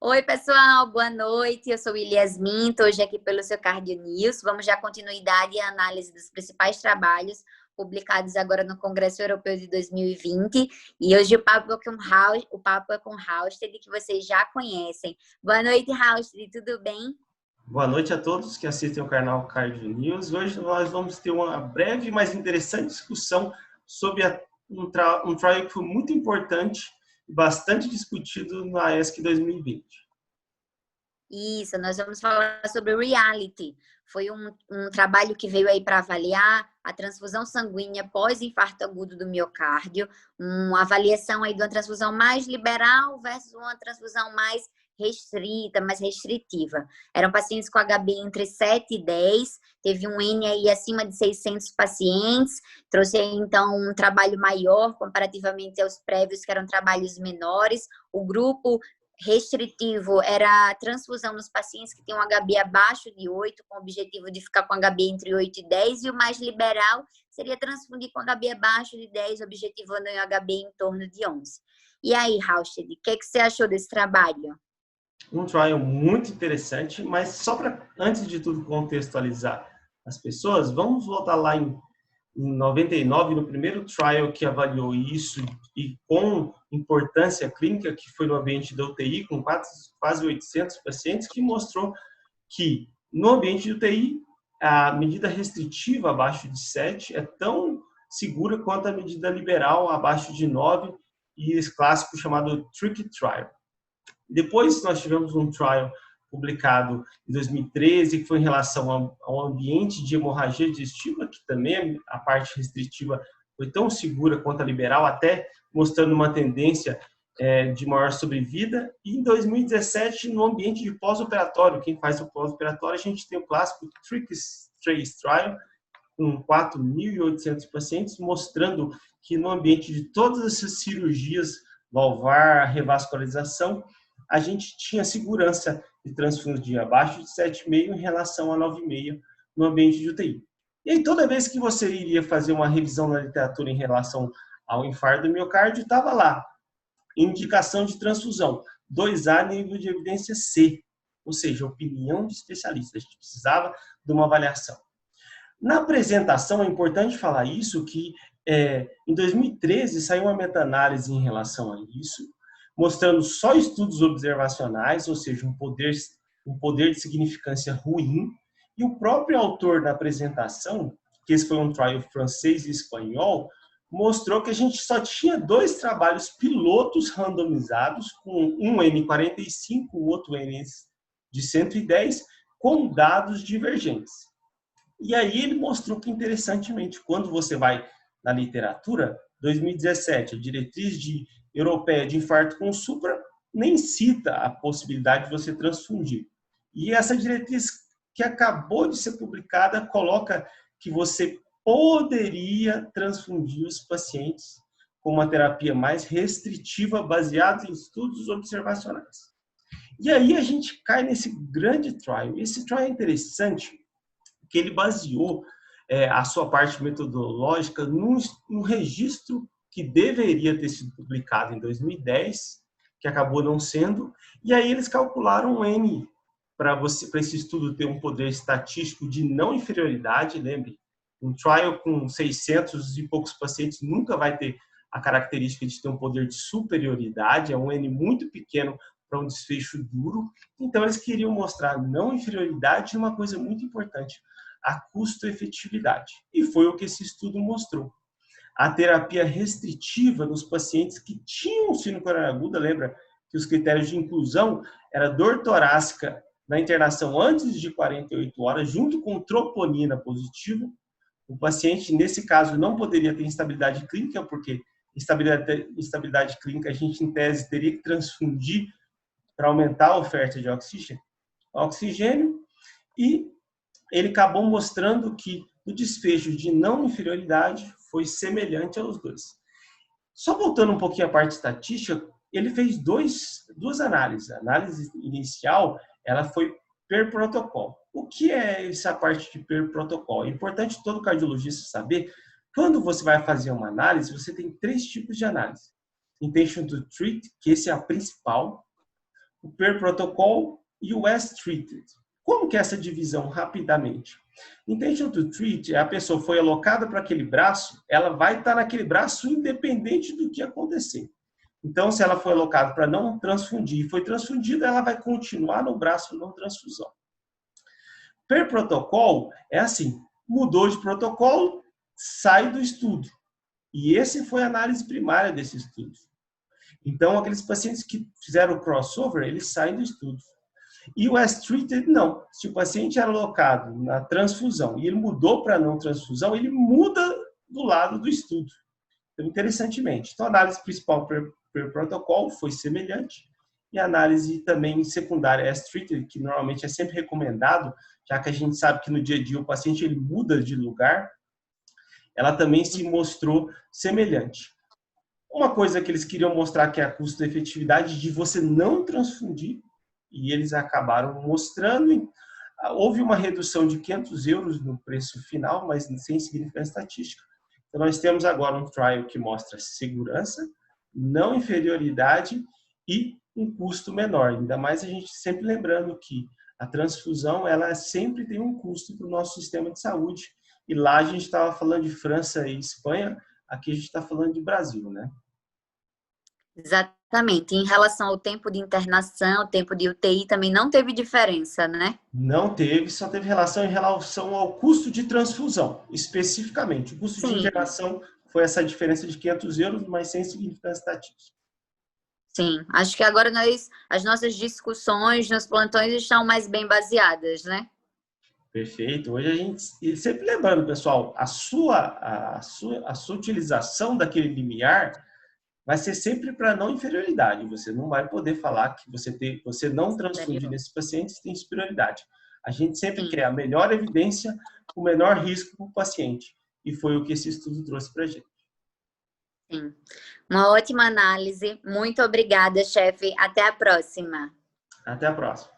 Oi, pessoal, boa noite. Eu sou Yasmin, estou hoje aqui pelo seu Cardio News. Vamos dar continuidade e análise dos principais trabalhos publicados agora no Congresso Europeu de 2020. E hoje o papo é com Halsted, que vocês já conhecem. Boa noite, Halsted, tudo bem? Boa noite a todos que assistem o canal Cardio News. Hoje nós vamos ter uma breve, mas interessante discussão sobre um trial que foi muito importante e bastante discutido na ESC 2020. Isso, nós vamos falar sobre Reality. Foi um trabalho que veio aí para avaliar a transfusão sanguínea pós-infarto agudo do miocárdio, uma avaliação aí de uma transfusão mais liberal versus uma transfusão mais restrita, mais restritiva. Eram pacientes com HB entre 7 e 10, teve um N aí acima de 600 pacientes, trouxe aí, então um trabalho maior comparativamente aos prévios, que eram trabalhos menores. O grupo restritivo era a transfusão nos pacientes que têm um HB abaixo de 8, com o objetivo de ficar com HB entre 8 e 10, e o mais liberal seria transfundir com HB abaixo de 10, objetivando um HB em torno de 11. E aí, Halsted, o que você achou desse trabalho? Um trial muito interessante, mas só para, antes de tudo, contextualizar as pessoas, vamos voltar lá em 99, no primeiro trial que avaliou isso e com importância clínica, que foi no ambiente da UTI, com quase 800 pacientes, que mostrou que no ambiente de UTI, a medida restritiva abaixo de 7 é tão segura quanto a medida liberal abaixo de 9, e esse clássico chamado Tricky Trial. Depois nós tivemos um trial publicado em 2013, que foi em relação ao ambiente de hemorragia digestiva, que também a parte restritiva foi tão segura quanto a liberal, até mostrando uma tendência de maior sobrevida. E em 2017, no ambiente de pós-operatório, quem faz o pós-operatório, a gente tem o clássico Tricky Trace Trial, com 4.800 pacientes, mostrando que no ambiente de todas essas cirurgias, valvar, revascularização, a gente tinha segurança de transfundir abaixo de 7,5 em relação a 9,5 no ambiente de UTI. E aí, toda vez que você iria fazer uma revisão na literatura em relação ao infarto do miocárdio, estava lá, indicação de transfusão, 2A, nível de evidência C, ou seja, opinião de especialista. A gente precisava de uma avaliação. Na apresentação, é importante falar isso, que em 2013 saiu uma meta-análise em relação a isso, mostrando só estudos observacionais, ou seja, um poder de significância ruim, e o próprio autor da apresentação, que esse foi um trial francês e espanhol, mostrou que a gente só tinha 2 trabalhos pilotos randomizados, com um N45, o outro N de 110, com dados divergentes. E aí ele mostrou que, interessantemente, quando você vai na literatura, 2017, a diretriz europeia de infarto com supra nem cita a possibilidade de você transfundir. E essa diretriz que acabou de ser publicada coloca que você poderia transfundir os pacientes com uma terapia mais restritiva baseada em estudos observacionais. E aí a gente cai nesse grande trial. Esse trial é interessante que ele baseou a sua parte metodológica num registro que deveria ter sido publicado em 2010, que acabou não sendo, e aí eles calcularam um N para esse estudo ter um poder estatístico de não inferioridade. Lembre, um trial com 600 e poucos pacientes nunca vai ter a característica de ter um poder de superioridade, é um N muito pequeno para um desfecho duro. Então eles queriam mostrar não inferioridade e uma coisa muito importante, a custo-efetividade. E foi o que esse estudo mostrou. A terapia restritiva nos pacientes que tinham síndrome coronariana aguda, lembra que os critérios de inclusão era dor torácica na internação antes de 48 horas, junto com troponina positiva. O paciente, nesse caso, não poderia ter instabilidade clínica, porque instabilidade clínica a gente, em tese, teria que transfundir para aumentar a oferta de oxigênio, e ele acabou mostrando que o desfecho de não inferioridade foi semelhante aos dois. Só voltando um pouquinho à parte estatística, ele fez duas análises. A análise inicial, ela foi per protocolo. O que é essa parte de per protocolo? É importante todo cardiologista saber, quando você vai fazer uma análise, você tem 3 tipos de análise. Intention to treat, que esse é a principal. o per protocol e o as treated. Como que é essa divisão, rapidamente? Intention to treat, a pessoa foi alocada para aquele braço, ela vai estar naquele braço independente do que acontecer. Então, se ela foi alocada para não transfundir e foi transfundida, ela vai continuar no braço não transfusão. Per protocol é assim, mudou de protocolo, sai do estudo. E esse foi a análise primária desse estudo. Então, aqueles pacientes que fizeram o crossover, eles saem do estudo. E o as-treated, não. Se o paciente era alocado na transfusão e ele mudou para não transfusão, ele muda do lado do estudo. Então, interessantemente. Então, a análise principal per protocolo foi semelhante e a análise também secundária as-treated, que normalmente é sempre recomendado, já que a gente sabe que no dia a dia o paciente ele muda de lugar, ela também se mostrou semelhante. Uma coisa que eles queriam mostrar que é a custo-efetividade de você não transfundir, e eles acabaram mostrando, houve uma redução de 500 euros no preço final, mas sem significância estatística. Então, nós temos agora um trial que mostra segurança, não inferioridade e um custo menor. Ainda mais a gente sempre lembrando que a transfusão, ela sempre tem um custo para o nosso sistema de saúde. E lá a gente estava falando de França e Espanha, aqui a gente está falando de Brasil, né? Exatamente. Em relação ao tempo de internação, tempo de UTI, também não teve diferença, né? Não teve, só teve relação em relação ao custo de transfusão, especificamente. O custo de Sim, internação foi essa diferença de 500 euros, mas sem significância estatística. sim. Acho que agora as nossas discussões nos plantões estão mais bem baseadas, né? Perfeito. Hoje a gente, e sempre lembrando, pessoal, a sua utilização daquele limiar vai ser sempre para não inferioridade. Você não vai poder falar que você não transfundir nesses pacientes tem superioridade. A gente sempre Sim. quer a melhor evidência, o menor risco para o paciente. E foi o que esse estudo trouxe para a gente. Sim. Uma ótima análise. Muito obrigada, chefe. Até a próxima. Até a próxima.